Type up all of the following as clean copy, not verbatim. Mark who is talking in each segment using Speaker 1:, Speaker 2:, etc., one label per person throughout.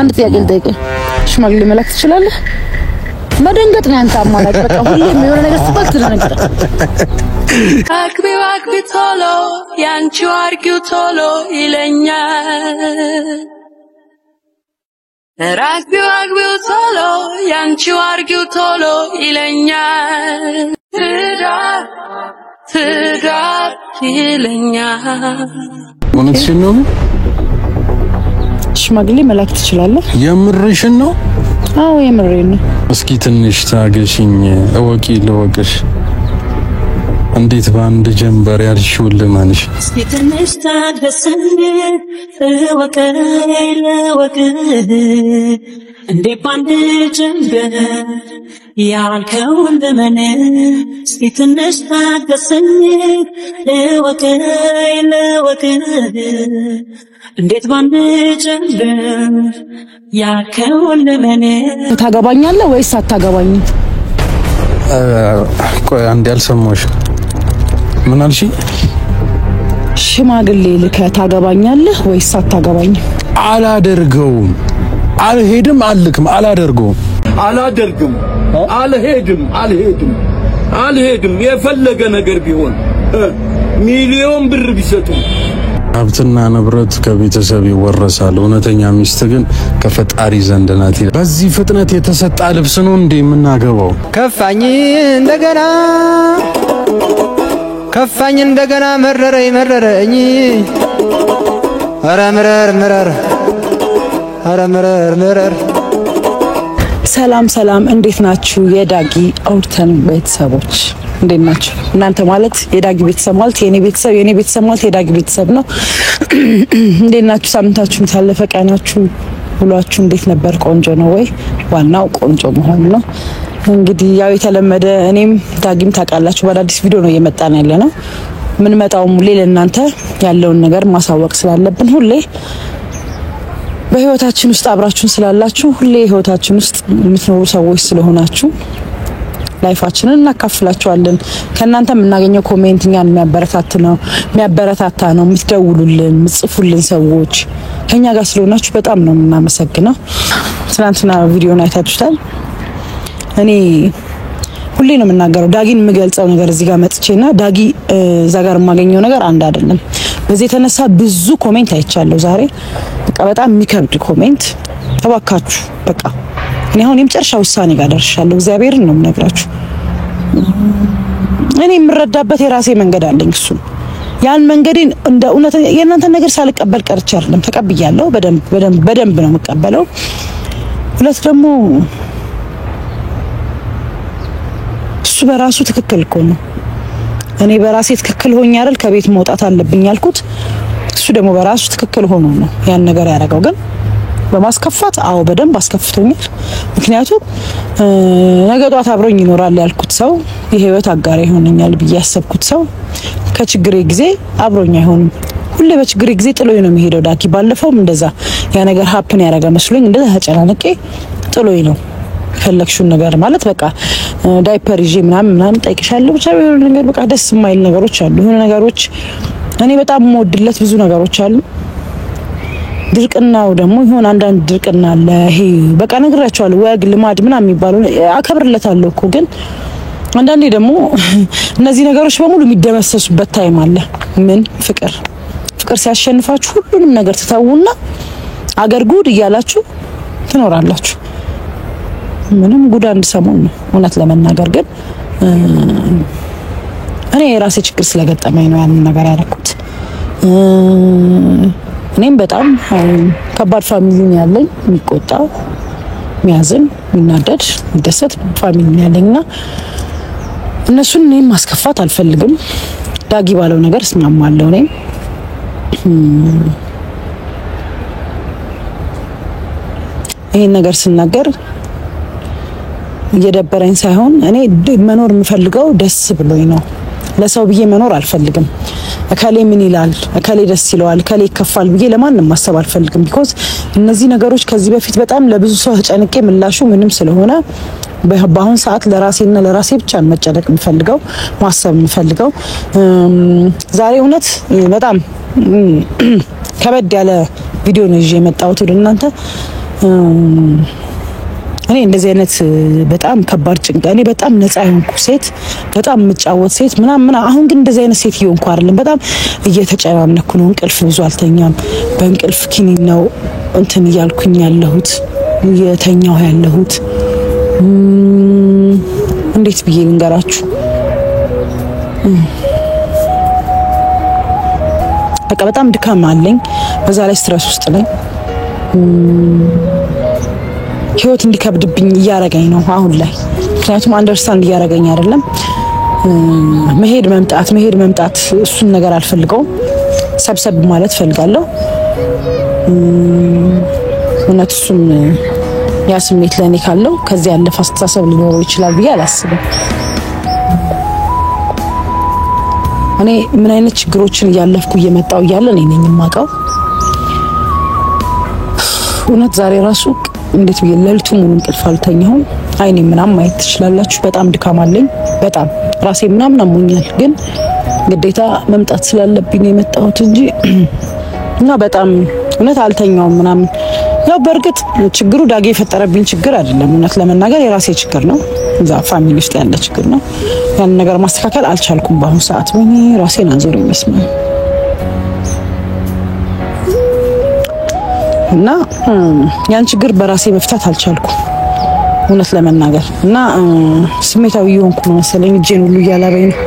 Speaker 1: አንድ ጥያቄ ልጠይቅህ። ሽማግሌ መላክ ትችላለህ? መደንገጥ ነው ያንተ አማራጭ። በቃ ሁሌም የሆነ ነገር ስትባል ትደነግጣለህ።
Speaker 2: አግቢ ቶሎ ያንቺው አርጊው ቶሎ ይለኛል። አግቢው ቶሎ ያንቺው አርጊው ቶሎ ይለኛል። ትዳር ይለኛል።
Speaker 3: እውነትሽን ነው?
Speaker 1: ሽማግሌ መላክ ትችላለህ?
Speaker 3: የምርሽን ነው?
Speaker 1: አዎ የምሬን ነው።
Speaker 3: እስኪ ትንሽ ታገሽኝ። እወቂ ልወቅሽ እንዴት ባንድ ጀንበር ያልሽውን ልመንሽ።
Speaker 2: እስኪ ትንሽ ታገሰኝ ልወቅ እንዴት ባንድ ጀንበር ያልከውን ልመን። እስኪ ትንሽ ታገሰኝ ልወቅ እንዴት ባንድ ጀንበር ያልከውን ልመን።
Speaker 1: ታገባኛለህ ወይስ አታገባኝም?
Speaker 3: ቆይ አንዴ አልሰማሁሽ። ምን አልሽ?
Speaker 1: ሽማግሌ ልከህ ታገባኛለህ ወይስ አታገባኝም?
Speaker 3: አላደርገውም። አልሄድም፣ አልልክም፣ አላደርገውም።
Speaker 4: አላደርግም፣ አልሄድም። የፈለገ ነገር ቢሆን ሚሊዮን ብር ቢሰጡ
Speaker 3: ሀብትና ንብረት ከቤተሰብ ይወረሳል፣ እውነተኛ ሚስት ግን ከፈጣሪ ዘንድ ናት። በዚህ ፍጥነት የተሰጣ ልብስ ነው እንዴ የምናገባው?
Speaker 5: ከፋኝ እንደገና መረረኝ ኧረ ምረር።
Speaker 1: ሰላም እንዴት ናችሁ? የዳጊ አውርተን ቤተሰቦች እንዴት ናችሁ? እናንተ ማለት የዳጊ ቤተሰብ ማለት የኔ ቤተሰብ ማለት የዳጊ ቤተሰብ ነው። እንዴት ናችሁ? ሳምንታችሁ ታለፈ? ቀናችሁ ሁላችሁ እንዴት ነበር? ቆንጆ ነው ወይ? ዋናው ቆንጆ መሆን ነው። እንግዲህ ያው የተለመደ እኔም ዳጊም ታውቃላችሁ በአዲስ ቪዲዮ ነው እየመጣን ያለ ነው። ምን መጣውም ለእናንተ ያለውን ነገር ማሳወቅ ስላለብን ሁሌ በህይወታችን ውስጥ አብራችሁን ስላላችሁ ሁሌ ህይወታችን ውስጥ የምትኖሩ ሰዎች ስለሆናችሁ ላይፋችንን እናካፍላችኋለን። ከእናንተ የምናገኘው ኮሜንት እኛን የሚያበረታታ ነው። የምትደውሉልን የምትጽፉልን ሰዎች ከኛ ጋር ስለሆናችሁ በጣም ነው የምናመሰግነው። ትናንትና ቪዲዮን አይታችሁታል። እኔ ሁሌ ነው የምናገረው ዳጊን የምገልጸው ነገር እዚህ ጋር መጥቼና ዳጊ እዛ ጋር የማገኘው ነገር አንድ አይደለም። በዚህ የተነሳ ብዙ ኮሜንት አይቻለሁ ዛሬ። በቃ በጣም የሚከብድ ኮሜንት። ተባካችሁ በቃ እኔ አሁን የመጨረሻ ውሳኔ ጋር ደርሻለሁ። እግዚአብሔርን ነው የምነግራችሁ። እኔ የምረዳበት የራሴ መንገድ አለኝ። እሱ ያን መንገዴን እንደ እውነት የእናንተ ነገር ሳልቀበል ቀርቼ አይደለም፣ ተቀብያለሁ። በደንብ ነው የምቀበለው። ሁለት ደግሞ እሱ በራሱ ትክክል እኮ ነው። እኔ በራሴ ትክክል ሆኜ አይደል ከቤት መውጣት አለብኝ ያልኩት። እሱ ደግሞ በራሱ ትክክል ሆኖ ነው ያን ነገር ያደረገው። ግን በማስከፋት በደንብ አስከፍቶኛል። ምክንያቱም ነገ ጧት አብሮኝ ይኖራል ያልኩት ሰው የህይወት አጋር ይሆነኛል ብዬ ያሰብኩት ሰው ከችግሬ ጊዜ አብሮኝ አይሆንም። ሁሌ በችግሬ ጊዜ ጥሎኝ ነው የሚሄደው። ዳጊ ባለፈውም እንደዛ ያ ነገር ሀፕን ያደረገ መስሎኝ እንደዛ ተጨናንቄ ጥሎኝ ነው። ፈለክሹን ነገር ማለት በቃ ዳይፐር ይዤ ምናምን ጠይቅሻለሁ ብቻ የሆነ ነገር በቃ ደስ የማይል ነገሮች አሉ። የሆነ ነገሮች እኔ በጣም የምወድለት ብዙ ነገሮች አሉ። ድርቅናው ደግሞ ይሆን አንዳንድ ድርቅና አለ። ይሄ በቃ ነግራቸዋለሁ ወግ ልማድ ምናምን የሚባለው አከብርለታለሁ እኮ። ግን አንዳንዴ ደግሞ እነዚህ ነገሮች በሙሉ የሚደመሰሱበት ታይም አለ። ምን ፍቅር ሲያሸንፋችሁ ሁሉንም ነገር ትተውና አገር ጉድ እያላችሁ ትኖራላችሁ። ምንም ጉድ አንድ ሰሞን ነው እውነት ለመናገር። ግን እኔ የራሴ ችግር ስለገጠመኝ ነው ያንን ነገር ያደረኩት። እኔም በጣም ከባድ ፋሚሊ ነው ያለኝ፣ የሚቆጣ የሚያዝን የሚናደድ የሚደሰት ፋሚሊ ነው ያለኝና እነሱን እኔም ማስከፋት አልፈልግም። ዳጊ ባለው ነገር እስማማለሁ። እኔም ይሄን ነገር ስናገር እየደበረኝ ሳይሆን እኔ መኖር የምፈልገው ደስ ብሎኝ ነው። ለሰው ብዬ መኖር አልፈልግም። እከሌ ምን ይላል፣ እከሌ ደስ ይለዋል፣ እከሌ ይከፋል ብዬ ለማንም ማሰብ አልፈልግም። ቢኮዝ እነዚህ ነገሮች ከዚህ በፊት በጣም ለብዙ ሰው ተጨንቄ ምላሹ ምንም ስለሆነ በአሁን ሰዓት ለራሴና ለራሴ ብቻ መጨነቅ የምፈልገው ማሰብ የምፈልገው። ዛሬ እውነት በጣም ከበድ ያለ ቪዲዮ ነው ይዤ የመጣሁት ወደ እናንተ። እኔ እንደዚህ አይነት በጣም ከባድ ጭንቀት እኔ በጣም ነፃ የሆንኩ ሴት በጣም የምጫወት ሴት ምናምን አሁን ግን እንደዚህ አይነት ሴት እየሆንኩ አይደለም። በጣም እየተጨናነኩ ነው። እንቅልፍ ብዙ አልተኛም። በእንቅልፍ ኪኒን ነው እንትን እያልኩኝ ያለሁት እየተኛሁ ያለሁት። እንዴት ብዬ ልንገራችሁ? በቃ በጣም ድካም አለኝ። በዛ ላይ ስትረስ ውስጥ ነኝ። ህይወት እንዲከብድብኝ እያረገኝ ነው አሁን ላይ። ምክንያቱም አንደርስታንድ እያረገኝ አይደለም። መሄድ መምጣት እሱን ነገር አልፈልገውም። ሰብሰብ ማለት ፈልጋለሁ። እውነት እሱም ያ ስሜት ለኔ ካለው ከዚህ ያለፈ አስተሳሰብ ሊኖረው ይችላል ብዬ አላስብም። እኔ ምን አይነት ችግሮችን እያለፍኩ እየመጣው እያለ እኔ ነኝ የማውቀው። እውነት ዛሬ ራሱ እንዴት ብዬ ለልቱ ሙሉ እንቅልፍ አልተኛሁም። አይኔ ምናምን ማየት ትችላላችሁ። በጣም ድካም አለኝ። በጣም ራሴ ምናምን አሞኛል። ግን ግዴታ መምጣት ስላለብኝ የመጣሁት እንጂ እና በጣም እውነት አልተኛውም ምናምን። ያው በእርግጥ ችግሩ ዳጊ የፈጠረብኝ ችግር አይደለም። እውነት ለመናገር የራሴ ችግር ነው። እዛ ፋሚሊ ውስጥ ያለ ችግር ነው። ያን ነገር ማስተካከል አልቻልኩም በአሁኑ ሰዓት። ወይኔ ራሴን አዞረኝ መስማት እና ያን ችግር በራሴ መፍታት አልቻልኩም እውነት ለመናገር እና ስሜታዊ የሆንኩ ነው መሰለኝ። እጄን ሁሉ እያላበኝ ነው።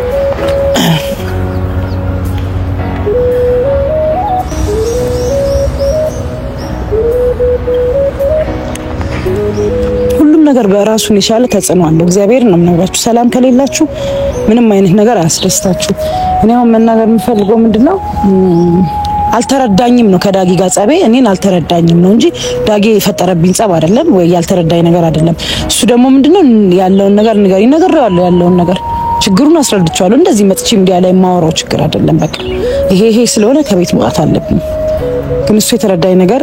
Speaker 1: ሁሉም ነገር በራሱን የቻለ ተጽዕኖ አለው። እግዚአብሔር ነው የምነግራችሁ። ሰላም ከሌላችሁ ምንም አይነት ነገር አያስደስታችሁ። እኔ አሁን መናገር የምፈልገው ምንድነው አልተረዳኝም ነው። ከዳጊ ጋር ጸቤ እኔን አልተረዳኝም ነው እንጂ ዳጊ የፈጠረብኝ ጸብ አይደለም ወይ ያልተረዳኝ ነገር አይደለም። እሱ ደግሞ ምንድነው ያለውን ነገር ንገሪኝ ነግሬዋለሁ። ያለውን ነገር ችግሩን አስረድቻለሁ። እንደዚህ መጥቼ ሚዲያ ላይ ማወራው ችግር አይደለም። በቃ ይሄ ስለሆነ ከቤት መውጣት አለብኝ። ግን እሱ የተረዳኝ ነገር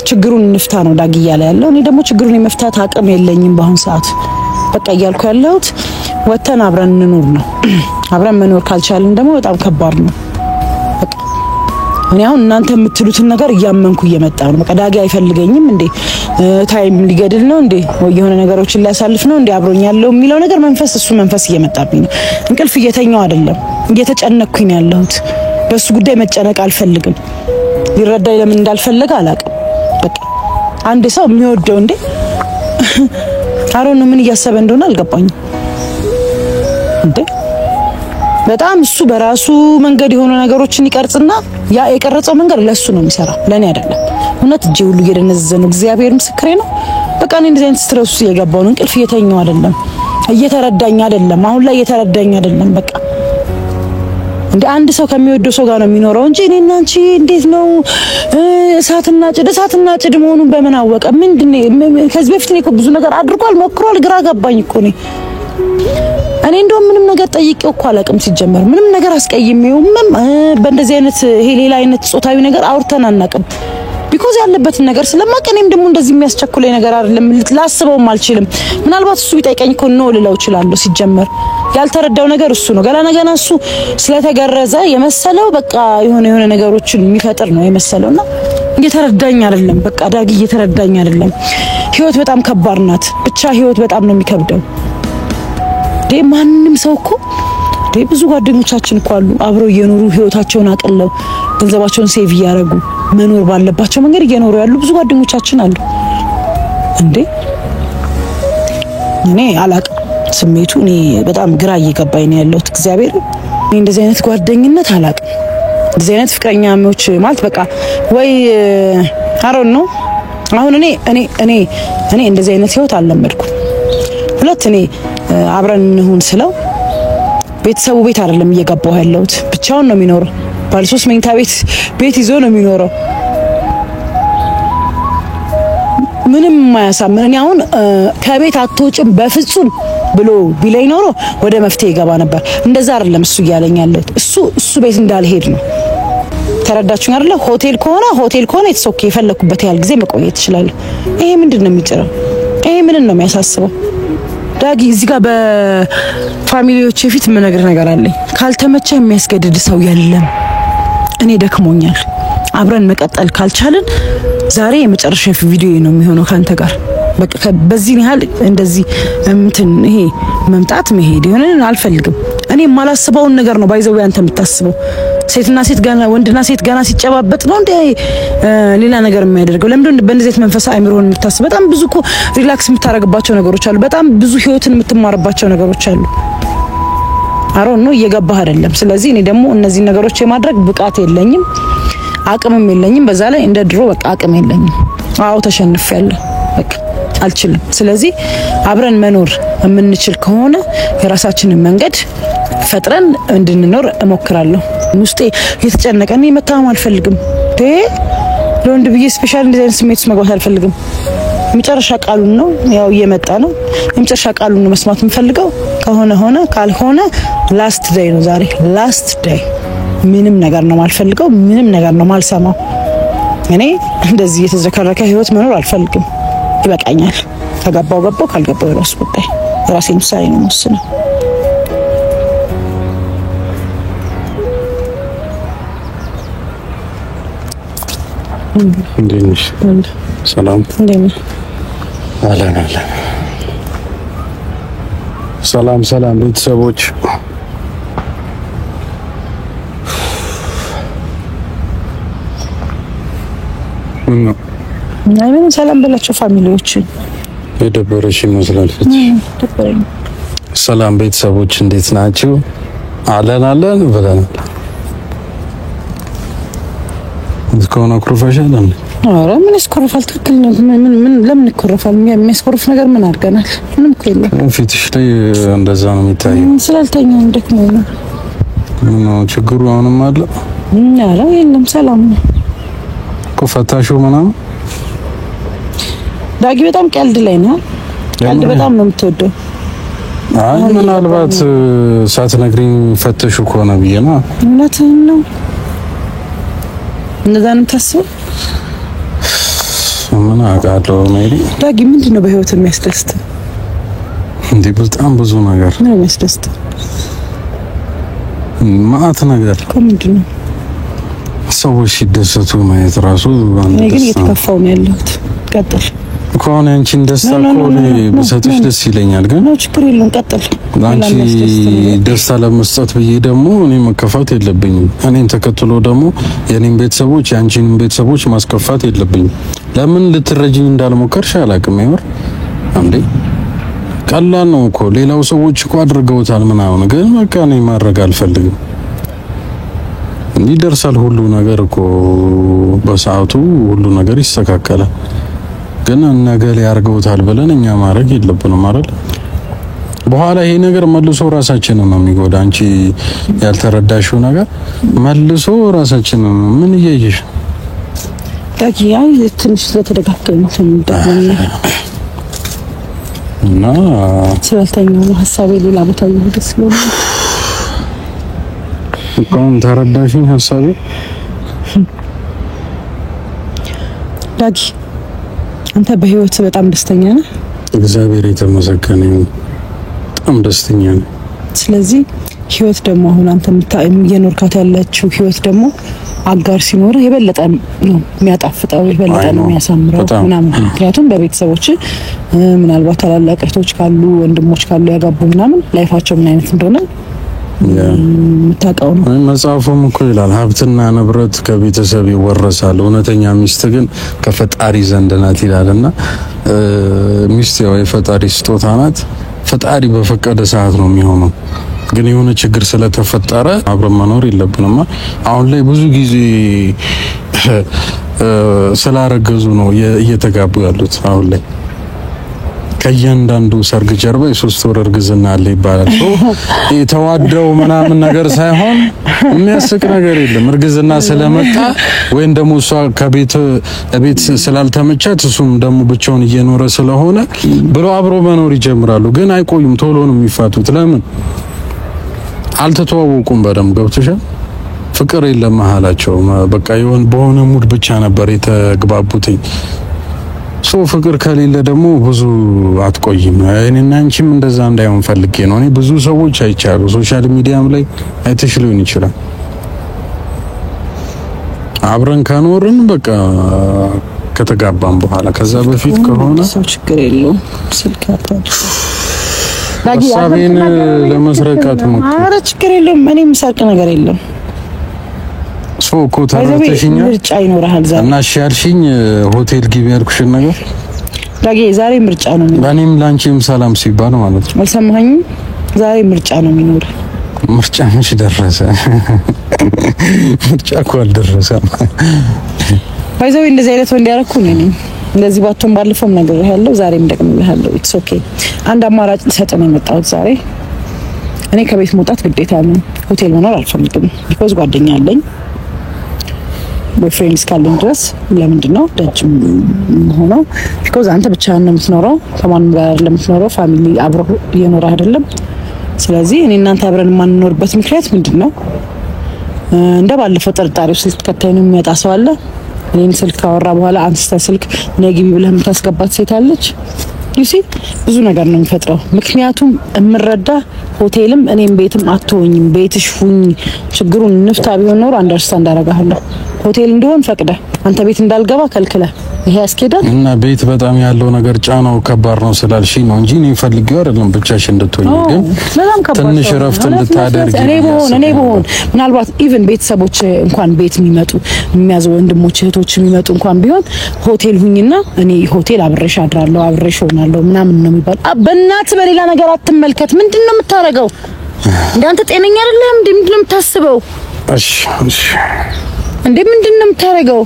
Speaker 1: ችግሩን እንፍታ ነው ዳጊ እያለ ያለው። እኔ ደግሞ ችግሩን የመፍታት አቅም የለኝም በአሁን ሰዓት። በቃ እያልኩ ያለሁት ወተን አብረን እንኖር ነው። አብረን መኖር ካልቻልን ደግሞ በጣም ከባድ ነው። እኔ አሁን እናንተ የምትሉትን ነገር እያመንኩ እየመጣሁ ነው። በቃ ዳጊ አይፈልገኝም እንዴ? ታይም ሊገድል ነው እንዴ? ወይ የሆነ ነገሮችን ሊያሳልፍ ነው እንዴ አብሮኝ ያለው የሚለው ነገር እሱ መንፈስ እየመጣብኝ ነው። እንቅልፍ እየተኛው አይደለም፣ እየተጨነቅኩኝ ነው ያለሁት። በሱ ጉዳይ መጨነቅ አልፈልግም። ሊረዳኝ ለምን እንዳልፈለገ አላውቅም። በቃ አንድ ሰው የሚወደው እንዴ አሮን ምን እያሰበ እንደሆነ አልገባኝም እንዴ። በጣም እሱ በራሱ መንገድ የሆነ ነገሮችን ይቀርጽና ያ የቀረጸው መንገድ ለሱ ነው የሚሰራው፣ ለኔ አይደለም። እውነት እጄ ሁሉ እየደነዘዘ ነው። እግዚአብሔር ምስክሬ ነው። በቃ እኔ እንደዚህ አይነት ስትረስ ውስጥ እየገባሁ ነው። እንቅልፍ እየተኛው አይደለም፣ እየተረዳኝ አይደለም። አሁን ላይ እየተረዳኝ አይደለም። በቃ እንደ አንድ ሰው ከሚወደው ሰው ጋር ነው የሚኖረው እንጂ እኔና አንቺ እንዴት ነው እሳትና ጭድ መሆኑን በምን አወቀ? ምንድነው ከዚህ በፊት እኮ ብዙ ነገር አድርጓል፣ ሞክሯል። ግራ ገባኝ እኮ እኔ እንደውም ምንም ነገር ጠይቄው እኮ አላውቅም። ሲጀመር ምንም ነገር አስቀይሜውም በእንደዚህ አይነት ይሄ ሌላ አይነት ጾታዊ ነገር አውርተን አናውቅም። ቢኮዝ ያለበትን ነገር ስለማውቅ እኔም ደግሞ እንደዚህ የሚያስቸኩለኝ ነገር አይደለም። ላስበውም አልችልም። ምናልባት እሱ ቢጠይቀኝ እኮ ነው ልለው እችላለሁ። ሲጀመር ያልተረዳው ነገር እሱ ነው። ገና እሱ ስለተገረዘ የመሰለው በቃ የሆነ ነገሮችን የሚፈጥር ነው የመሰለውና እየተረዳኝ አይደለም። በቃ ዳጊ እየተረዳኝ አይደለም። ህይወት በጣም ከባድ ናት። ብቻ ህይወት በጣም ነው የሚከብደው። ማንም ሰው እኮ ብዙ ጓደኞቻችን እኮ አሉ አብረው እየኖሩ ህይወታቸውን አቅለው ገንዘባቸውን ሴቭ እያደረጉ መኖር ባለባቸው መንገድ እየኖሩ ያሉ ብዙ ጓደኞቻችን አሉ እንዴ። እኔ አላቅም ስሜቱ እኔ በጣም ግራ እየገባኝ ነው ያለሁት። እግዚአብሔር እኔ እንደዚህ አይነት ጓደኝነት አላቅም። እንደዚህ አይነት ፍቅረኛሞች ማለት በቃ ወይ አሮን ነው። አሁን እኔ እንደዚህ አይነት ህይወት አልለመድኩም። ሁለት እኔ አብረን እንሁን ስለው ቤተሰቡ ቤት አይደለም እየገባው ያለሁት። ብቻውን ነው የሚኖረው። ባለ 3 መኝታ ቤት ይዞ ነው የሚኖረው። ምንም ማያሳምን። እኔ አሁን ከቤት አትወጭም በፍጹም ብሎ ቢለኝ ኖሮ ወደ መፍትሄ ይገባ ነበር። እንደዛ አይደለም እሱ እያለኝ ያለው። እሱ ቤት እንዳልሄድ ነው። ተረዳችሁኝ አይደለ? ሆቴል ከሆነ የተሶኬ የፈለኩበት ያህል ጊዜ መቆየት ይችላል። ይሄ ምንድነው የሚጭረው? ይሄ ምንን ነው የሚያሳስበው? ዳጊ እዚህ ጋር በፋሚሊዎች ፊት ምን ነገር አለኝ። ካልተመቸ የሚያስገድድ ሰው የለም። እኔ ደክሞኛል። አብረን መቀጠል ካልቻልን ዛሬ የመጨረሻ ቪዲዮ ነው የሚሆነው ካንተ ጋር በቃ በዚህ ያህል እንደዚህ ይሄ መምጣት መሄድ ይሆነን አልፈልግም። እኔ የማላስበውን ነገር ነው ባይዘው ያንተ የምታስበው። ሴትና ሴት ጋና ወንድና ሴት ጋና ሲጨባበጥ ነው እንዴ ሌላ ነገር የሚያደርገው? ለምንድን በእንደዚህ መንፈሳ አይምሮን የምታስበው? በጣም ብዙ እኮ ሪላክስ የምታረግባቸው ነገሮች አሉ። በጣም ብዙ ህይወትን የምትማርባቸው ነገሮች አሉ። አሮን ነው እየገባህ አይደለም። ስለዚህ እኔ ደግሞ እነዚህ ነገሮች የማድረግ ብቃት የለኝም፣ አቅምም የለኝም። በዛ ላይ እንደ ድሮ በቃ አቅም የለኝም። አዎ ተሸንፌያለሁ፣ በቃ አልችልም። ስለዚህ አብረን መኖር የምንችል ከሆነ የራሳችንን መንገድ ፈጥረን እንድንኖር እሞክራለሁ። ውስጤ የተጨነቀ እኔ መታመም አልፈልግም። ለወንድ ብዬ ስፔሻል እንደዚህ አይነት ስሜት ውስጥ መግባት አልፈልግም። የመጨረሻ ቃሉን ነው ያው እየመጣ ነው። የመጨረሻ ቃሉን ነው መስማት የምፈልገው። ከሆነ ሆነ፣ ካልሆነ ላስት ዴይ ነው ዛሬ፣ ላስት ዴይ። ምንም ነገር ነው ማልፈልገው፣ ምንም ነገር ነው ማልሰማው። እኔ እንደዚህ የተዘከረከ ህይወት መኖር አልፈልግም። ይበቃኛል። ከገባው ገባው፣ ካልገባው የራሱ ጉዳይ። የራሴን ውሳኔ ነው የምወስነው።
Speaker 3: እንዴት ነሽ? ሰላም
Speaker 1: እንዴት
Speaker 3: አለን። ሰላም ሰላም ቤተሰቦች፣
Speaker 1: ምን ሰላም በላቸው ፋሚሊዎች።
Speaker 3: የደበረሽ ይመስላል ፊት። ሰላም ቤተሰቦች እንዴት ናችሁ? አለን ብለናል። እስካሁን አኩርፈሻል እንዴ?
Speaker 1: ኧረ ምን ያስኮርፋል? ትክክል ነው። ምን ለምን ይኮርፋል? የሚያስኮርፍ ነገር ምን አድርገናል? ምንም እኮ የለም።
Speaker 3: ፊትሽ ላይ እንደዛ ነው የሚታየው።
Speaker 1: ስላልተኛው ደክሞ ነው።
Speaker 3: ነው ችግሩ አሁንም አለ?
Speaker 1: ኧረ የለም ሰላም ነው
Speaker 3: እኮ። ፈታሽው ምናምን
Speaker 1: ዳጊ በጣም ቀልድ ላይ ነው። ቀልድ በጣም ነው የምትወደው።
Speaker 3: አይ ምናልባት ሳትነግሪኝ ፈተሹ ከሆነ ብዬ ነው።
Speaker 1: እውነትህን ነው። እንደዛ ነው የምታስበው?
Speaker 3: ምን አውቃለሁ ሜሪ።
Speaker 1: ዳጊ ምንድን ነው በህይወት የሚያስደስት?
Speaker 3: እንዴ በጣም ብዙ ነገር
Speaker 1: ነው የሚያስደስት።
Speaker 3: ማአት ነገር
Speaker 1: ምንድን ነው?
Speaker 3: ሰዎች ሲደሰቱ ማየት ራሱ አንድ
Speaker 1: እኔ ግን
Speaker 3: ደስታ ነው።
Speaker 1: እየተከፋው ነው ያለሁት። ቀጥል
Speaker 3: ከሆነ አንቺን ደስታ ከሆነ በሰጥሽ ደስ ይለኛል። ግን
Speaker 1: ነው ችግር የለም ቀጥል።
Speaker 3: አንቺ ደስታ ለመስጠት ብዬ ደግሞ እኔ መከፋት የለብኝም። እኔን ተከትሎ ደግሞ የኔን ቤተሰቦች የአንቺንም ቤተሰቦች ማስከፋት የለብኝም። ለምን ልትረጂኝ እንዳልሞከርሽ አላውቅም። ይወር እንዴ ቀላል ነው እኮ ሌላው ሰዎች እኮ አድርገውታል ምናምን፣ ግን በቃ እኔ ማድረግ አልፈልግም። ይደርሳል ሁሉ ነገር እኮ በሰዓቱ ሁሉ ነገር ይስተካከላል። ግን ነገ ላይ ያርገውታል ብለን እኛ ማድረግ የለብንም አይደል? በኋላ ይሄ ነገር መልሶ ራሳችንን ነው የሚጎዳ። አንቺ ያልተረዳሽው ነገር መልሶ ራሳችንን ምን እያየሽ
Speaker 1: ዳጊያ ትንሽ ስለተደጋገመ
Speaker 3: እና
Speaker 1: ስላልተኛው ሀሳቤ ሌላ ቦታ ይወደ ስለሆነ
Speaker 3: እንኳን ተረዳሽኝ ሀሳቤ።
Speaker 1: ዳጊ አንተ በህይወት በጣም ደስተኛ ነህ?
Speaker 3: እግዚአብሔር የተመሰገነ ይሁን። በጣም ደስተኛ ነኝ።
Speaker 1: ስለዚህ ህይወት ደግሞ አሁን አንተ እየኖርካት ያለችው ህይወት ደግሞ አጋር ሲኖር የበለጠ ነው የሚያጣፍጠው፣ የበለጠ ነው የሚያሳምረው ምናምን። ምክንያቱም በቤተሰቦች ምናልባት ታላላቅ እህቶች ካሉ ወንድሞች ካሉ ያጋቡ ምናምን ላይፋቸው ምን አይነት እንደሆነ የምታውቀው ነው።
Speaker 3: መጽሐፉም እኮ ይላል ሀብትና ንብረት ከቤተሰብ ይወረሳል፣ እውነተኛ ሚስት ግን ከፈጣሪ ዘንድ ናት ይላልና ሚስት ያው የፈጣሪ ስጦታ ናት። ፈጣሪ በፈቀደ ሰዓት ነው የሚሆነው። ግን የሆነ ችግር ስለተፈጠረ አብረን መኖር የለብንም። አሁን ላይ ብዙ ጊዜ ስላረገዙ ነው እየተጋቡ ያሉት። አሁን ላይ ከእያንዳንዱ ሰርግ ጀርባ የ3 ወር እርግዝና አለ ይባላል። የተዋደው ምናምን ነገር ሳይሆን የሚያስቅ ነገር የለም። እርግዝና ስለመጣ ወይም ደግሞ እሷ ከቤት ስላልተመቻት እሱም ደግሞ ብቻውን እየኖረ ስለሆነ ብለው አብሮ መኖር ይጀምራሉ። ግን አይቆዩም፣ ቶሎ ነው የሚፋቱት። ለምን? አልተተዋወቁም በደንብ ገብቶሻል። ፍቅር የለም መሀላቸው። በቃ በሆነ ሙድ ብቻ ነበር የተግባቡት። ፍቅር ከሌለ ደግሞ ብዙ አትቆይም። እኔና አንቺም እንደዛ እንዳይሆን ፈልጌ ነው። እኔ ብዙ ሰዎች አይቻሉ ሶሻል ሚዲያም ላይ አይተሽ ሊሆን ይችላል። አብረን ከኖርን በቃ ከተጋባን በኋላ። ከዛ በፊት ከሆነ
Speaker 1: ሰው ችግር የለውም። ስልክ አጣጥ
Speaker 3: ሀሳቤን ለመስረቃት ነው።
Speaker 1: ኧረ ችግር የለውም። እኔ የምሰርቅ ነገር የለም።
Speaker 3: እኮ ተረተሽኛል።
Speaker 1: ምርጫ ይኖርሃል ዛሬ
Speaker 3: እና እሺ ያልሽኝ ሆቴል ግቢ ያልኩሽን ነገር
Speaker 1: ዳጊ ዛሬ ምርጫ ነው የሚኖር።
Speaker 3: ለኔም ላንቺም ሰላም ሲባል ማለት ነው።
Speaker 1: አልሰማኸኝም? ዛሬ ምርጫ ነው የሚኖር።
Speaker 3: ምርጫ መች ደረሰ? ምርጫ እኮ አልደረሰም።
Speaker 1: ባይዘው እንደዚህ አይነት ወንድ ያረኩ ነኝ። እንደዚህ ባቶን ባለፈውም ነገር ያለው ዛሬም ደግሜልሃለሁ። ኢትስ ኦኬ። አንድ አማራጭ ልሰጥ ነው የመጣሁት ዛሬ። እኔ ከቤት መውጣት ግዴታ ነው። ሆቴል መኖር አልፈልግም። ቢኮዝ ጓደኛ አለኝ ቦይፍሬንድ እስካለኝ ድረስ ለምንድን ነው ደጅ ሆነው? ቢኮዝ አንተ ብቻህን ነው የምትኖረው፣ ከማንም ጋር ለምትኖረው ፋሚሊ አብሮ እየኖረ አይደለም። ስለዚህ እኔ እናንተ አብረን የማንኖርበት ምክንያት ምንድን ነው? እንደ ባለፈው ጥርጣሬው ስልክ ተከታይ ነው የሚመጣ ሰው አለ። እኔን ስልክ ካወራ በኋላ አንስተ ስልክ ነግቢ ብለህ የምታስገባት ሴት አለች። ዩሲ ብዙ ነገር ነው የሚፈጥረው። ምክንያቱም እምረዳ ሆቴልም እኔም ቤትም አትሆኝም፣ ቤትሽ ሁኝ፣ ችግሩን ንፍታ ቢሆን ኖሮ አንደርስታንድ አደርጋለሁ። ሆቴል እንደሆን ፈቅደ አንተ ቤት እንዳልገባ ከልክለ ይሄ ያስኬዳል?
Speaker 3: እና ቤት በጣም ያለው ነገር ጫናው ከባድ ነው ስላልሽኝ ነው እንጂ እኔ ፈልጌው አይደለም ብቻሽ እንድትሆኝ፣ ግን ትንሽ ረፍት እንድታደርጊ እኔ በሆን ምናልባት ኢቭን ቤተሰቦች እንኳን ቤት የሚመጡ የሚያዙ ወንድሞች እህቶች የሚመጡ እንኳን ቢሆን ሆቴል ሁኝና እኔ ሆቴል አብሬሽ አድራለሁ አብሬሽ ሆናለሁ ምናምን ነው የሚባል። በእናትህ በሌላ ነገር አትመልከት። ምንድነው የምታረገው? እንዳንተ ጤነኛ አይደለም እንዴ? ምንድነው የምታስበው? እሺ
Speaker 1: እንዴ ምንድነው የምታረገው?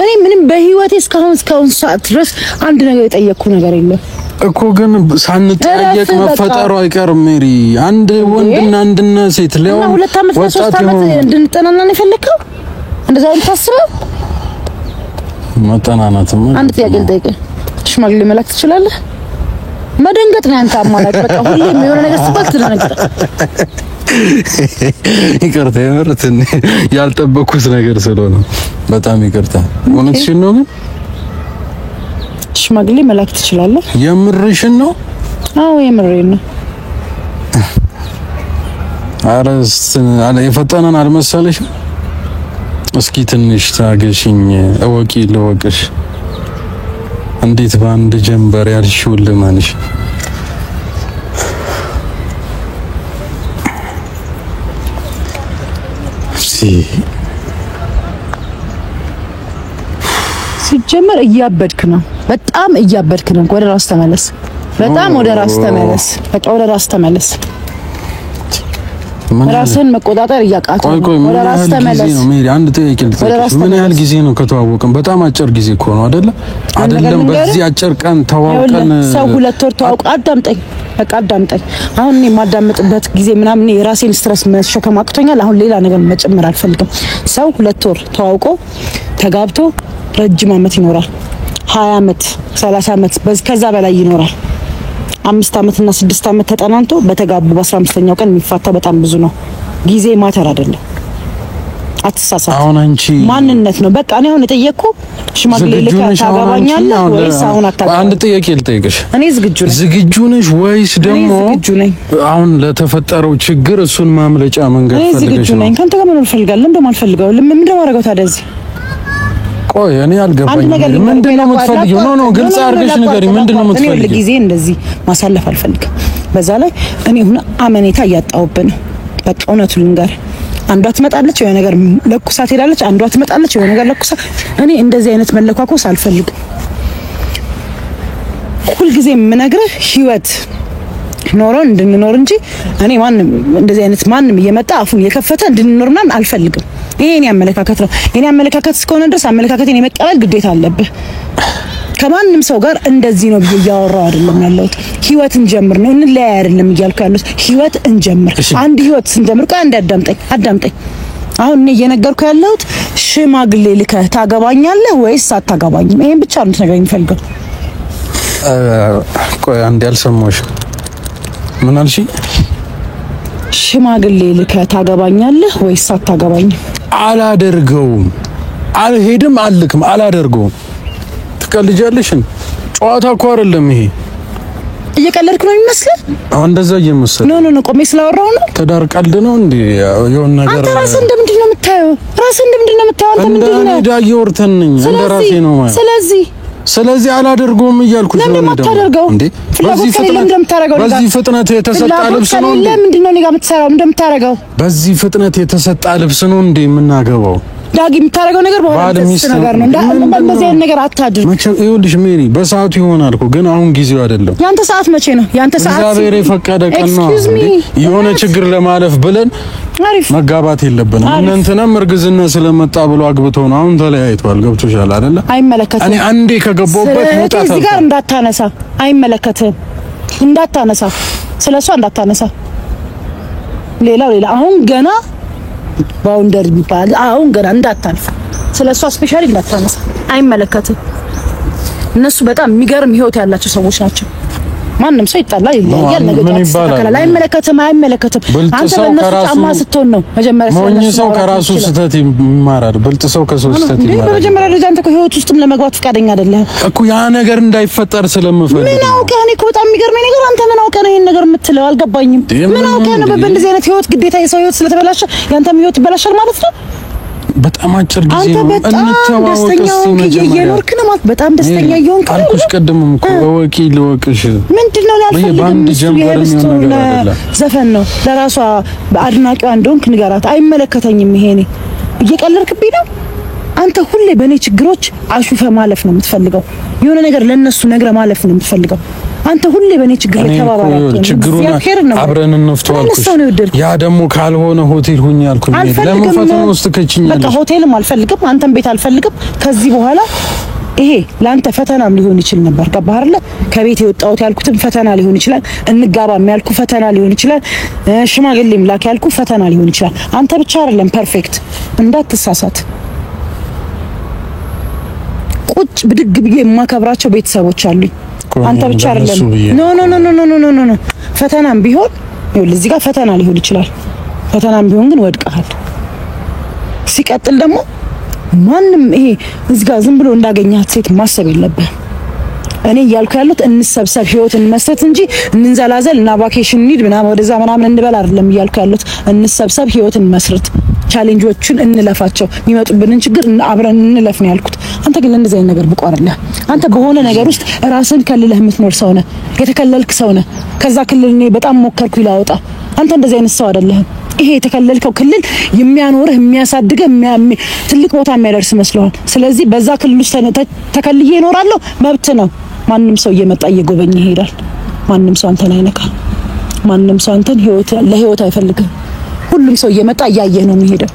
Speaker 1: እኔ ምንም በህይወቴ እስካሁን ሰዓት ድረስ አንድ ነገር የጠየቅኩ ነገር የለም
Speaker 3: እኮ። ግን ሳንጠያየቅ መፈጠሩ አይቀርም ሜሪ። አንድ ወንድና አንድና ሴት ለምን
Speaker 1: 2 ዓመት 3 ዓመት እንድንጠናና ነው የፈለከው? እንደዛ ነው የምታስበው?
Speaker 3: መጠናናትማ
Speaker 1: አንድ ጥያቄ ልጠይቅህ። ሽማግሌ መላክ ትችላለህ? መደንገጥ ነው አንተ አማራጭ። በቃ ሁሌም የሆነ ነገር ስትባል ትደነግጥ።
Speaker 3: ይቅርታ የምርት ያልጠበኩት ነገር ስለሆነ በጣም ይቅርታ። እውነትሽን ነው ግን
Speaker 1: ሽማግሌ መላክ ትችላለህ?
Speaker 3: የምርሽን ነው?
Speaker 1: አዎ የምሬን ነው።
Speaker 3: አረስ የፈጠነን አልመሰለሽም? እስኪ ትንሽ ታገሽኝ። እወቂ ልወቅሽ። እንዴት በአንድ ጀንበር ያልሽው ልመንሽ?
Speaker 1: ሲጀመር እያበድክ ነው፣ በጣም እያበድክ ነው። ወደ ራስ ተመለስ። በጣም ወደ ራስ ተመለስ። በቃ ወደ ራስ ተመለስ። ራስን መቆጣጠር እያቃተህ ነው። ወደ ራስ ተመለስ።
Speaker 3: ሜሪ አንድ ጥያቄ ልጠይቅሽ። ምን ያህል ጊዜ ነው ከተዋወቅን? በጣም አጭር ጊዜ እኮ ነው አይደለ? አይደለም በዚህ አጭር ቀን ተዋውቀን
Speaker 1: ሰው 2 ወር ተዋውቀ። አዳምጠኝ፣ በቃ አዳምጠኝ። አሁን እኔ የማዳምጥበት ጊዜ ምናምን የራሴን ስትረስ መሸከም አቅቶኛል። አሁን ሌላ ነገር መጨመር አልፈልግም። ሰው 2 ወር ተዋውቆ ተጋብቶ ረጅም ዓመት ይኖራል። 20 ዓመት 30 ዓመት ከዛ በላይ ይኖራል። 5 ዓመትና 6 ዓመት ተጠናንቶ በተጋቡ በ15ኛው ቀን የሚፋታው በጣም ብዙ ነው። ጊዜ ማተር አይደለም። አትሳሳት።
Speaker 3: አሁን አንቺ
Speaker 1: ማንነት ነው። በቃ እኔ አሁን የጠየቅኩ ሽማግሌ ልካ ታገባኛለህ ወይስ አሁን አታገባኝ?
Speaker 3: አንድ ጥያቄ ልጠይቅሽ።
Speaker 1: እኔ ዝግጁ ነኝ።
Speaker 3: ዝግጁ ነሽ ወይስ ደግሞ
Speaker 1: ዝግጁ ነኝ?
Speaker 3: አሁን ለተፈጠረው ችግር እሱን ማምለጫ መንገድ ፈልገሽ ነው?
Speaker 1: ዝግጁ ነኝ። ካንተ ጋር መኖር ፈልጋለሁ። እንደማልፈልገው ምንድነው ማረጋው ታዲያ? እዚህ
Speaker 3: ቆይ እኔ አልገባኝም። ምንድነው የምትፈልጊው? ኖ ግልጽ አድርገሽ ንገሪኝ። ምንድነው የምትፈልጊው?
Speaker 1: እኔ ጊዜ እንደዚህ ማሳለፍ አልፈልግም። በዛ ላይ እኔ ሁሉ አመኔታ እያጣሁብን። በቃ እውነቱን ልንገር፣ አንዷ ትመጣለች የሆነ ነገር ለኩሳ ትሄዳለች፣ አንዷ ትመጣለች የሆነ ነገር ለኩሳ። እኔ እንደዚህ አይነት መለኳኮስ አልፈልግም። ሁልጊዜ የምነግርህ ህይወት ኖሮን እንድንኖር እንጂ እኔ ማንም እንደዚህ አይነት ማንም እየመጣ አፉን እየከፈተ እንድንኖርና አልፈልግም። ይሄ የኔ አመለካከት ነው። የኔ አመለካከት እስከሆነ ድረስ አመለካከቴን የመቀበል ግዴታ አለብህ። ከማንም ሰው ጋር እንደዚህ ነው ብዬ እያወራሁ አይደለም ያለሁት። ህይወት እንጀምር ነው፣ እንለያይ አይደለም እያልኩ ያለሁት። ህይወት እንጀምር። አንድ ህይወት ስንጀምር ቆይ አንድ አዳምጠኝ። አሁን እኔ እየነገርኩ ያለሁት ሽማግሌ ልከህ ታገባኛለህ ወይስ አታገባኝም? ይሄን ብቻ ነው ልትነግረኝ የምፈልገው።
Speaker 3: ቆይ አንዴ አልሰማሁሽም። ምን አልሽ?
Speaker 1: ሽማግሌ ልከህ ታገባኛለህ ወይስ አታገባኝም?
Speaker 3: አላደርገውም። አልሄድም፣ አልልክም፣ አላደርገውም። ትቀልጃለሽ? ጨዋታ እኮ አይደለም ይሄ።
Speaker 1: እየቀለድክ ነው የሚመስልህ?
Speaker 3: እንደዛ እየመሰለ
Speaker 1: ኖ ቆሜ ስላወራሁ ነው።
Speaker 3: ትዳር ቀልድ ነው እንዴ? የሆነ ነገር
Speaker 1: አንተ ራስህ እንደምንድን ነው የምታየው? አንተ ምንድን ነው?
Speaker 3: እንደ እኔ ዳጊ ወርተን ነኝ። እንደ ራሴ ነው ማለት።
Speaker 1: ስለዚህ
Speaker 3: ስለዚህ አላደርገውም እያልኩሽ ነው።
Speaker 1: ለምን አታደርገው እንዴ? በዚህ ፍጥነት
Speaker 3: የተሰጣ ልብስ ነው እንዴ?
Speaker 1: ምንድነው እኔ ጋር የምትሰራው? እንደምታረጋው
Speaker 3: በዚህ ፍጥነት የተሰጣ ልብስ ነው እንዴ የምናገባው?
Speaker 1: ዳጊ የምታረጋው ነገር በኋላ ነገር ነው። እንደዚህ አይነት ነገር አታድርግ።
Speaker 3: ይኸውልሽ ሜሪ በሰዓቱ ይሆናል እኮ ግን አሁን ጊዜው አይደለም።
Speaker 1: ያንተ ሰዓት መቼ ነው? ያንተ ሰዓት
Speaker 3: እግዚአብሔር የፈቀደ ቀን ነው። የሆነ ችግር ለማለፍ ብለን መጋባት የለብንም። እናንተንም እርግዝና ስለመጣ ብሎ አግብተው ነው አሁን ተለያይተዋል። ገብቶሻል አይደለ?
Speaker 1: አይመለከትም።
Speaker 3: እኔ አንዴ ከገባሁበት መውጣት
Speaker 1: እዚህ ጋር እንዳታነሳ። አይመለከትም። እንዳታነሳ፣ ስለሷ እንዳታነሳ። ሌላ አሁን ገና ባውንደር ቢባል አሁን ገና እንዳታልፍ። ስለሷ ስፔሻሊ እንዳታነሳ። አይመለከትም። እነሱ በጣም የሚገርም ህይወት ያላቸው ሰዎች ናቸው። ማንም ሰው ይጣላል ይለያል። ነገር ያስተካክላል። አይመለከትም። አንተ በእነሱ ጫማ ስትሆን ነው መጀመሪያ
Speaker 3: ሞኝ ሰው ከራሱ ስህተት ይማራል። ብልጥ ሰው ከሰው ስህተት ይማራል።
Speaker 1: በመጀመሪያ ደረጃ አንተ ህይወት ውስጥም ለመግባት ፈቃደኛ አይደለም
Speaker 3: እኮ ያ ነገር እንዳይፈጠር ስለምፈልግ።
Speaker 1: ምን አውቀህ? እኔ እኮ በጣም የሚገርመኝ ነገር አንተ ምን አውቀህ ነው ይሄን ነገር የምትለው? አልገባኝም። ምን አውቀህ ነው በእንደዚህ አይነት ህይወት ግዴታ የሰው ህይወት ስለተበላሸ ያንተም ህይወት ይበላሻል ማለት ነው?
Speaker 3: በጣም አጭር ጊዜ ነው።
Speaker 1: እንተዋወቅ። ደስተኛ እየኖርክ ነው ማለት በጣም ደስተኛ እየሆንክ ነው
Speaker 3: አልኩሽ። ቀደም እኮ ወቂ ለወቅሽ
Speaker 1: ምንድነው ያልፈልግም። ዘፈን ነው ለራሷ አድናቂዋ እንደሆንክ ንገራት። አይመለከተኝም። ይሄኔ እየቀለድክብኝ ነው። አንተ ሁሌ በእኔ ችግሮች አሹፈ ማለፍ ነው የምትፈልገው። የሆነ ነገር ለነሱ ነግረ ማለፍ ነው የምትፈልገው። አንተ ሁሌ በእኔ ችግር ላይ ተባባሪያችሁ
Speaker 3: ችግሩን አብረን እንፍታው አልኩሽ። ያ ደግሞ ካልሆነ ሆቴል ሁኝ ያልኩኝ ለምን ፈተና ውስጥ ከችኛለሽ?
Speaker 1: በቃ ሆቴልም አልፈልግም፣ አንተም ቤት አልፈልግም። ከዚህ በኋላ ይሄ ለአንተ ፈተናም ሊሆን ይችል ነበር። ገባህ አይደለ? ከቤት የወጣሁት ያልኩትም ፈተና ሊሆን ይችላል። እንጋባም ያልኩ ፈተና ሊሆን ይችላል። ሽማግሌም ላክ ያልኩ ፈተና ሊሆን ይችላል። አንተ ብቻ አይደለም ፐርፌክት። እንዳትሳሳት። ቁጭ ብድግ ብዬ የማከብራቸው ቤተሰቦች አሉኝ። አንተ ብቻ አይደለም። ኖ ፈተናም ቢሆን ይኸውልህ እዚህ ጋር ፈተና ሊሆን ይችላል። ፈተናም ቢሆን ግን ወድቀሃል። ሲቀጥል ደግሞ ማንም ይሄ እዚህ ጋር ዝም ብሎ እንዳገኛት ሴት ማሰብ የለብህም። እኔ እያልኩ ያሉት እንሰብሰብ፣ ህይወት እንመስረት እንጂ እንንዘላዘል እና ቫኬሽን እንሂድ ምናምን ወደዛ ምናምን እንበል አይደለም እያልኩ ያሉት። እንሰብሰብ፣ ህይወት እንመስረት፣ ቻሌንጆችን እንለፋቸው፣ የሚመጡብንን ችግር አብረን እንለፍ ነው ያልኩት። አንተ ግን ለእንደዚህ አይነት ነገር ብቁ አይደለህ። አንተ በሆነ ነገር ውስጥ ራስን ከልለህ የምትኖር ሰው ነህ፣ የተከለልክ ሰው ነህ። ከዛ ክልል እኔ በጣም ሞከርኩ ይላወጣ። አንተ እንደዚህ አይነት ሰው አይደለህም። ይሄ የተከለልከው ክልል የሚያኖርህ የሚያሳድግህ ትልቅ ቦታ የሚያደርስ መስሎሃል። ስለዚህ በዛ ክልል ውስጥ ተከልዬ እኖራለሁ መብት ነው። ማንም ሰው እየመጣ እየጎበኘ ይሄዳል። ማንም ሰው አንተን አይነካም። ማንም ሰው አንተን ለህይወት አይፈልግም። ሁሉም ሰው እየመጣ እያየህ ነው የሚሄደው።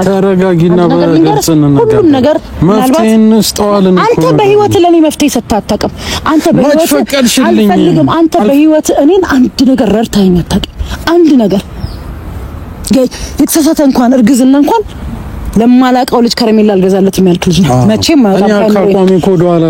Speaker 3: ተረጋጊና በግልጽ እንነጋገር።
Speaker 1: ሁሉም ነገር
Speaker 3: መፍትሄን እንስጠዋለን።
Speaker 1: አንተ በህይወት ለኔ መፍትሄ ሰጣጣቀም። አንተ በህይወት አልፈልግም። አንተ በህይወት እኔን አንድ ነገር ረድተኸኝ አታውቅም። አንድ ነገር የተሳሳተ እንኳን እርግዝና እንኳን ለማላቀው ልጅ ከረሜላ አልገዛለት የሚያልክ ልጅ ነው። መቼም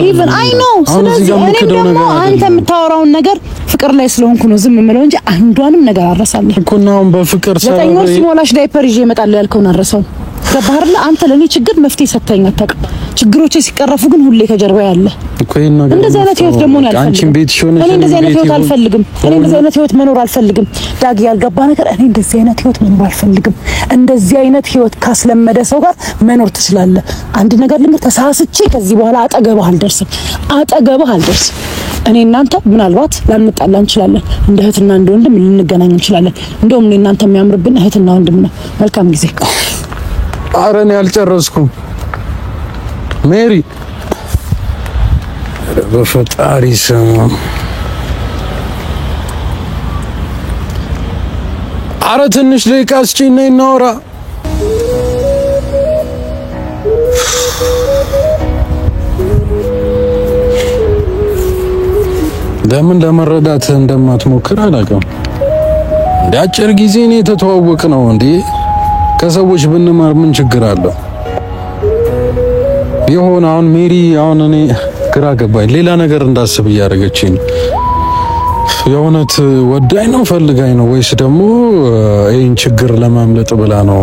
Speaker 1: ኢቭን አይ ኖ። ስለዚህ እኔ ደግሞ አንተ የምታወራውን ነገር ፍቅር ላይ ስለሆንኩ ነው ዝም የምለው እንጂ አንዷንም ነገር አረሳለሁ
Speaker 3: እኮ ነው። በፍቅር ሰበብ
Speaker 1: 9 ወር ሲሞላሽ ዳይፐር ይዤ እመጣለሁ ያልከውን አረሳው። ገባህ አይደል? አንተ ለኔ ችግር መፍትሄ ሰጥተኸኝ አታውቅም። ችግሮቼ ሲቀረፉ ግን ሁሌ ከጀርባ ያለ
Speaker 3: እኮ ይሄን ነገር
Speaker 1: እንደዚህ አይነት ህይወት ደግሞ ነው ያልፈልግም። እኔ እንደዚህ አይነት ህይወት አልፈልግም። እኔ እንደዚህ አይነት ህይወት መኖር አልፈልግም። ዳጊ ያልገባ ነገር እኔ እንደዚህ አይነት ህይወት መኖር አልፈልግም። እንደዚህ አይነት ህይወት ካስለመደ ሰው ጋር መኖር ትችላለህ። አንድ ነገር ልንገር፣ ተሳስቼ ከዚህ በኋላ አጠገብህ አልደርስም። እኔ እናንተ ምናልባት ላንጣላ እንችላለን። እንደ እህትና እንደ ወንድም ልንገናኝ እንችላለን። እንደውም እኔ እናንተ የሚያምርብን እህትና ወንድም ነው። መልካም ጊዜ።
Speaker 3: ኧረ እኔ አልጨረስኩም ሜሪ። በፈጣሪ ስም ኧረ ትንሽ ደቂቃ እስኪ ነይ እናውራ። ለምን ለመረዳት እንደማትሞክር አላውቅም። እንደ አጭር ጊዜ ነው የተተዋወቅ ነው እንዴ? ከሰዎች ብንማር ምን ችግር አለው? ቢሆን አሁን ሜሪ አሁን እኔ ግራ ገባኝ። ሌላ ነገር እንዳስብ እያደረገችኝ። የእውነት ወዳኝ ነው ፈልጋኝ ነው ወይስ ደግሞ ይህን ችግር ለማምለጥ ብላ ነው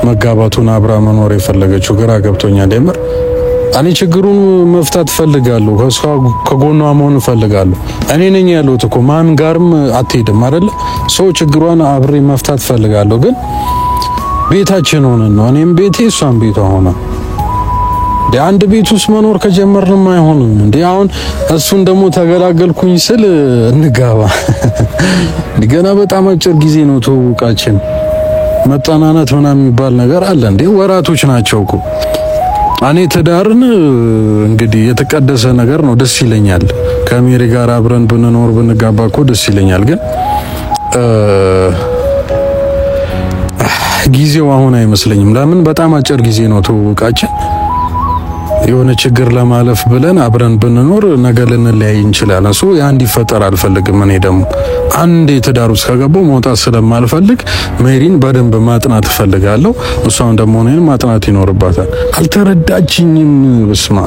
Speaker 3: መጋባቱን አብራ መኖር የፈለገችው? ግራ ገብቶኛል የምር። እኔ ችግሩን መፍታት ፈልጋለሁ፣ ከሷ ከጎኗ መሆን ፈልጋለሁ። እኔ ነኝ ያለሁት እኮ ማን ጋርም አትሄድም አይደለ? ሰው ችግሯን አብሬ መፍታት ፈልጋለሁ። ግን ቤታችን ሆነን ነው፣ እኔም ቤቴ እሷም ቤቷ ሆነ። አንድ ቤት ውስጥ መኖር ከጀመርንም አይሆንም እንዴ? አሁን እሱን ደግሞ ተገላገልኩኝ ስል እንጋባ ገና በጣም አጭር ጊዜ ነው ተውቃችን። መጠናናት ምናምን የሚባል ነገር አለ እንዴ? ወራቶች ናቸው እኮ። እኔ ትዳርን እንግዲህ የተቀደሰ ነገር ነው፣ ደስ ይለኛል። ከሜሪ ጋር አብረን ብንኖር ብንጋባ እኮ ደስ ይለኛል። ግን ጊዜው አሁን አይመስለኝም። ለምን? በጣም አጭር ጊዜ ነው ተውቃችን። የሆነ ችግር ለማለፍ ብለን አብረን ብንኖር ነገ ልንለያይ እንችላለን። እሱ ያ እንዲፈጠር አልፈልግም። እኔ ደግሞ አንድ ትዳር ውስጥ ከገባው መውጣት ስለማልፈልግ ሜሪን በደንብ ማጥናት እፈልጋለሁ። እሷም ደግሞ እኔን ማጥናት ይኖርባታል። አልተረዳችኝም። በስማ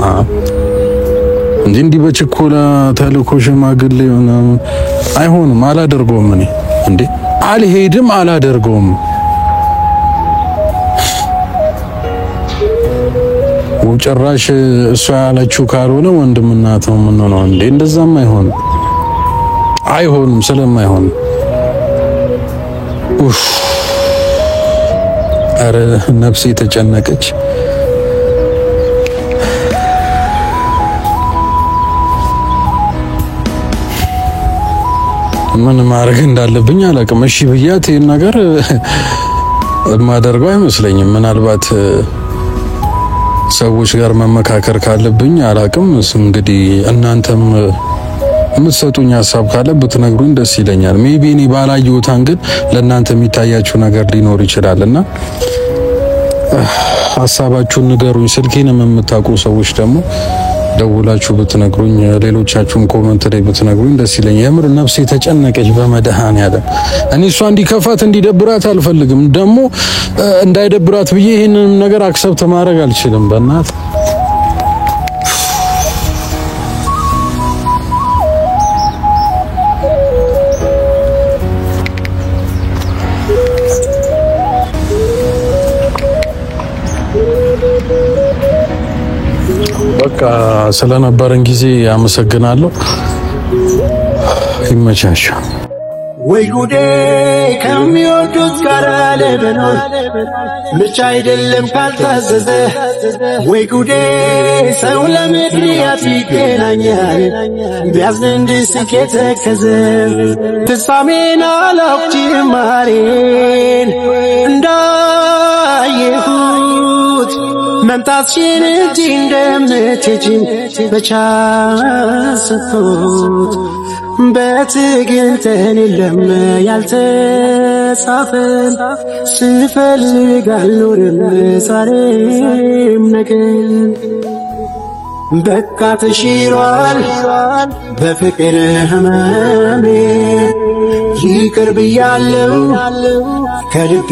Speaker 3: እንዲህ በችኮላ ተልኮ ሽማግሌ ምናምን አይሆንም። አላደርገውም። እኔ እንዴ አልሄድም፣ አላደርገውም። ጭራሽ እሷ ያለችው ካልሆነ ወንድምና እህት ምን ነው እንዴ? እንደዛም አይሆንም ስለማይሆን አረ ነፍሴ ተጨነቀች። ምን ማድረግ እንዳለብኝ አላውቅም። እሺ ብያት ይሄን ነገር የማደርገው አይመስለኝም። ምናልባት ሰዎች ጋር መመካከር ካለብኝ አላቅም። እንግዲህ እናንተም የምትሰጡኝ ሐሳብ ካለ ብትነግሩኝ ደስ ይለኛል። ሜቢ እኔ ባላየሁታን ግን ለእናንተ የሚታያችሁ ነገር ሊኖር ይችላልና ሐሳባችሁን ንገሩኝ። ስልኬንም የምታውቁ ሰዎች ደግሞ ደውላችሁ ብትነግሩኝ፣ ሌሎቻችሁም ኮሜንት ላይ ብትነግሩኝ ደስ ይለኛል። የምር ነፍሴ ተጨነቀች በመድኃኔዓለም። እኔ እሷ እንዲከፋት እንዲደብራት አልፈልግም። ደግሞ እንዳይደብራት ብዬ ይሄንን ነገር አክሰፕት ማድረግ አልችልም። በእናት በቃ ስለነበረን ጊዜ አመሰግናለሁ። ይመቻችሁ።
Speaker 6: ወይ ጉዴ ከሚወዱት ጋር ለመኖር ምርጫ አይደለም ካልታዘዘ። ወይ ጉዴ ሰው ለምክንያት ይገናኛል ቢያዝን እንድስቅ የተከዘ። ፍጻሜን አላውቅ ጅማሬን እንዳየሁት መምጣትሽን እንጂ እንደምትሄጂ በቻልኩት በትግል ተኔለም ያልተጻፈን ስፈልግ አልኖርም ዛሬም ነገን። በቃ ተሽሯል በፍቅር ህመሜ ይቅር ብያለሁ ከልቤ